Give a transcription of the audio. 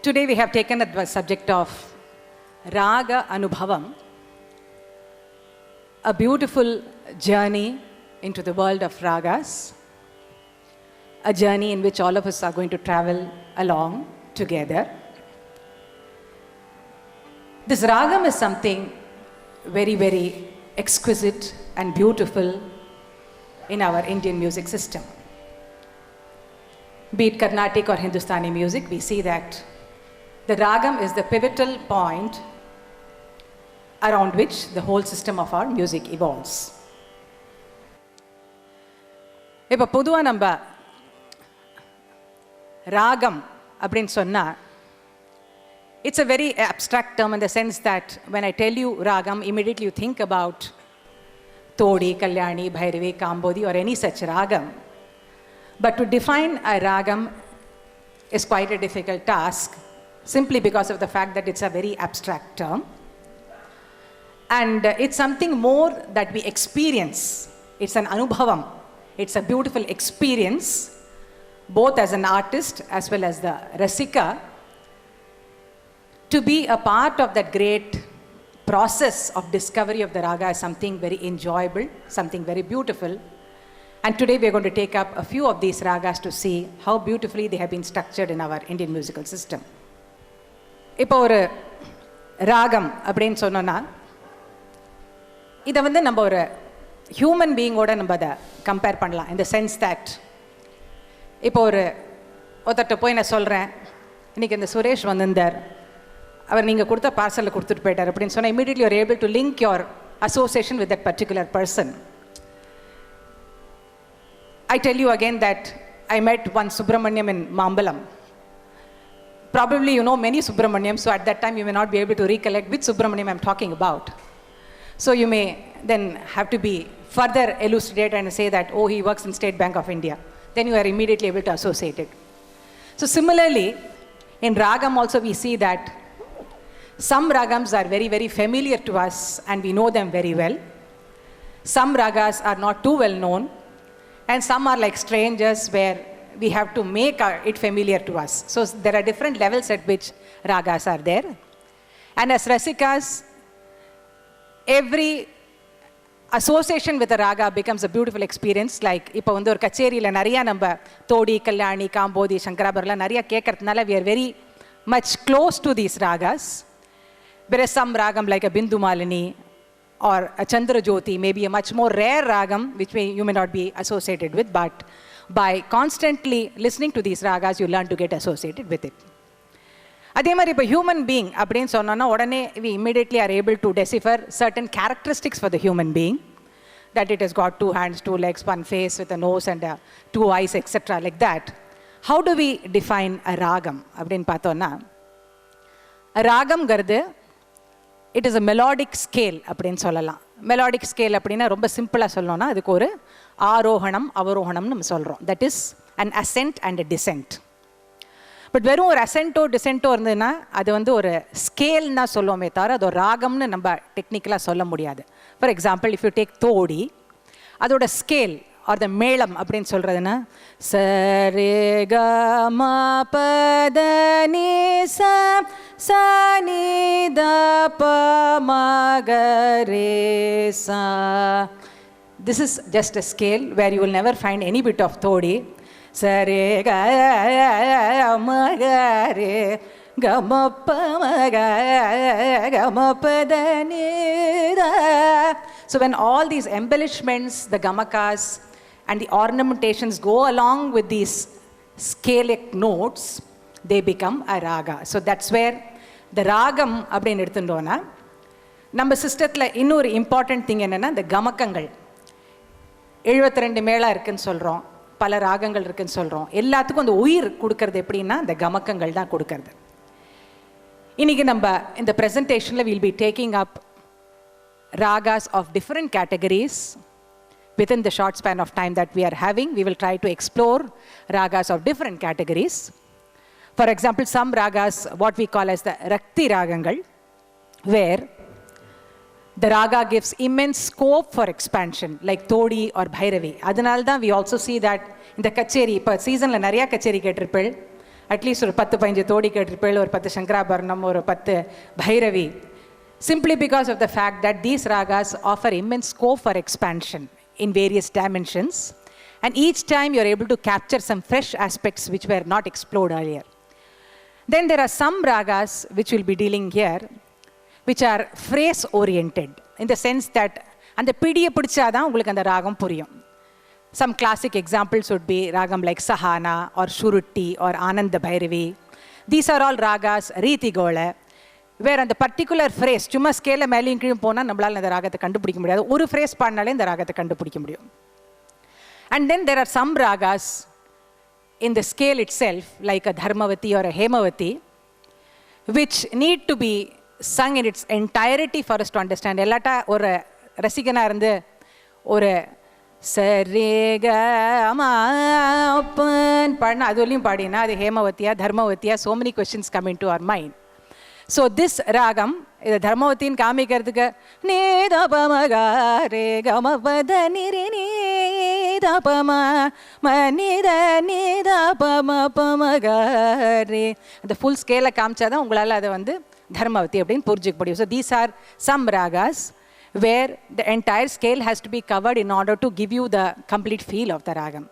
Today we have taken the subject of Raga Anubhavam, a beautiful journey into the world of ragas, a journey in which all of us are going to travel along together. This ragam is something very, very exquisite and beautiful in our Indian music system. Be it Carnatic or Hindustani music, we see that the ragam is the pivotal point around which the whole system of our music evolves. இப்போ பொதுவாக நம்ம ராகம் அப்படின்னு சொன்னால் it's a very abstract term in the sense that when I tell you ragam, immediately you think about Todi, Kalyani, Bhairavi, Kambodi or any such ragam. But to define a ragam is quite a difficult task simply because of the fact that it's a very abstract term. And it's something more that we experience. It's an anubhavam. It's a beautiful experience, both as an artist as well as the rasika, to be a part of that great process of discovery of the raga is something very enjoyable, something very beautiful. And today we are going to take up a few of these ragas to see how beautifully they have been structured in our Indian musical system. இப்போ ஒரு ராகம் அப்படின்னு சொன்னோன்னா இதை வந்து நம்ம ஒரு human பீயிங்கோட நம்ம அதை கம்பேர் பண்ணலாம். இந்த சென்ஸ் தட் இப்போ ஒருத்தர்கிட்ட போய் நான் சொல்கிறேன், இன்றைக்கி இந்த சுரேஷ் வந்திருந்தார், அவர் நீங்கள் கொடுத்த பார்சலில் கொடுத்துட்டு போயிட்டார் அப்படின்னு சொன்னால் immediately you are able to link your association with that particular person. I tell you again that I met one Subramaniam in Mambalam. Probably you know many Subramaniam, so at that time you may not be able to recollect which Subramaniam I'm talking about. So you may then have to be further elucidated and say that, oh, he works in State Bank of India. Then you are immediately able to associate it. So similarly, in ragam also we see that some ragams are very, very familiar to us and we know them very well. Some ragas are not too well known. And some are like strangers where we have to make it familiar to us. So there are different levels at which ragas are there. And as rasikas, every association with a raga becomes a beautiful experience. Like, இப்போ வந்து ஒரு கச்சேரியில் நிறையா நம்ம தோடி, கல்யாணி, காம்போதி, சங்கராபரம்லாம் நிறையா கேட்கறதுனால we are very much close to these ragas. Whereas some ragam like a Bindu Malini or a Chandra Jyoti may be a much more rare ragam which you may not be associated with, but by constantly listening to these ragas you learn to get associated with it. அதே மாதிரி இப்போ human being அப்படின்னு சொன்னோன்னா உடனே we immediately are able to decipher certain characteristics for the human being, that it has got 2 hands, 2 legs, 1 face with a nose and 2 eyes, etc. like that. How do we define a ragam அப்படின்னு பார்த்தோன்னா, a ragamங்கிறது it is a melodic scale அப்படின்னு சொல்லலாம். melodic scale அப்படின்னா ரொம்ப சிம்பிளாக சொல்லணும்னா அதுக்கு ஒரு ஆரோகணம் அவரோகணம்னு நம்ம சொல்கிறோம். that is an ascent and a descent. But வெறும் ஒரு அசென்ட்டோ டிசென்ட்டோ இருந்ததுன்னா அது வந்து ஒரு ஸ்கேல்னா சொல்லுவோமே தவிர அது ஒரு ராகம்னு நம்ம டெக்னிக்கலாக சொல்ல முடியாது. For example, if you take Todi, அதோட ஸ்கேல் ஆர் த மேளம் அப்படின்னு சொல்கிறதுன்னா சரே க ம ப த நி ச ச நி த ப ம க ரே ச. This is just a scale where you will never find any bit of todi. Sare ga ma ga re ga ma pa ma ga ma pa da ni da. So when all these embellishments, the gamakas and the ornamentations go along with these scalic notes, they become a raga. So that's where the ragam அப்படின்னு எடுத்துட்டோன்னா நம்ம சிஸ்டத்தில் இன்னொரு important thing என்னென்னா இந்த கமக்கங்கள். 72 மேளா இருக்குன்னு சொல்கிறோம், பல ராகங்கள் இருக்குன்னு சொல்கிறோம். எல்லாத்துக்கும் அந்த உயிர் கொடுக்கறது எப்படின்னா இந்த கமக்கங்கள் தான் கொடுக்கறது. இன்றைக்கி நம்ம இந்த ப்ரெசன்டேஷனில் will be taking up ragas of different categories within the short span of time that we are having. We will try to explore ragas of different categories. For example, some ragas, what we call as the rakti ragangal, where the raga gives immense scope for expansion, like Todi or Bhairavi. Adanal da we also see that in the kacheri, per season la nariya kacheri ketirpil, at least ஒரு 10-15 தோடி கேட்டிருப்பேள், ஒரு 10 சங்கராபரணம், ஒரு 10 Bhairavi. Simply because of the fact that these ragas offer immense scope for expansion in various dimensions, and each time you are able to capture some fresh aspects which were not explored earlier. Then there are some ragas which we'll be dealing here, which are phrase oriented, in the sense that அந்த பிடியை பிடிச்சாதான் உங்களுக்கு அந்த ராகம் புரியும். Some classic examples would be ragam like Sahana or Shurutti or Ananda Bhairavi. These are all ragas, Ritigola, where அந்த particular phrase சும்மா ஸ்கேலில் மேலேயும் கீழும் போனால் நம்மளால் அந்த ராகத்தை கண்டுபிடிக்க முடியாது. ஒரு ஃப்ரேஸ் பாடினாலே இந்த ராகத்தை கண்டுபிடிக்க முடியும். And then there are some ragas in the scale itself, like a Dharmavati or a Hemavati, which need to be sung in its entirety for us to understand. எல்லாட்டா ஒரு ரசிகனாக இருந்து ஒரு சரிகமாப்பன் பாடினா அது வரையும் பாடினா அது ஹேமவத்தியா தர்மவத்தியா, so many questions come into our mind. So this ragam, இதை தர்மவத்தின்னு காமிக்கிறதுக்கு நீதபமகா ரே கமபத நிரி நீதபம மனித நீதபம பமகா ரே, அந்த ஃபுல் ஸ்கேலை காமிச்சாதான் உங்களால் அதை வந்து தர்மவதி அப்படின்னு புரிஞ்சுக்க முடியும். So these are some ragas where the entire scale has to be covered in order to give you the complete feel of the ragam.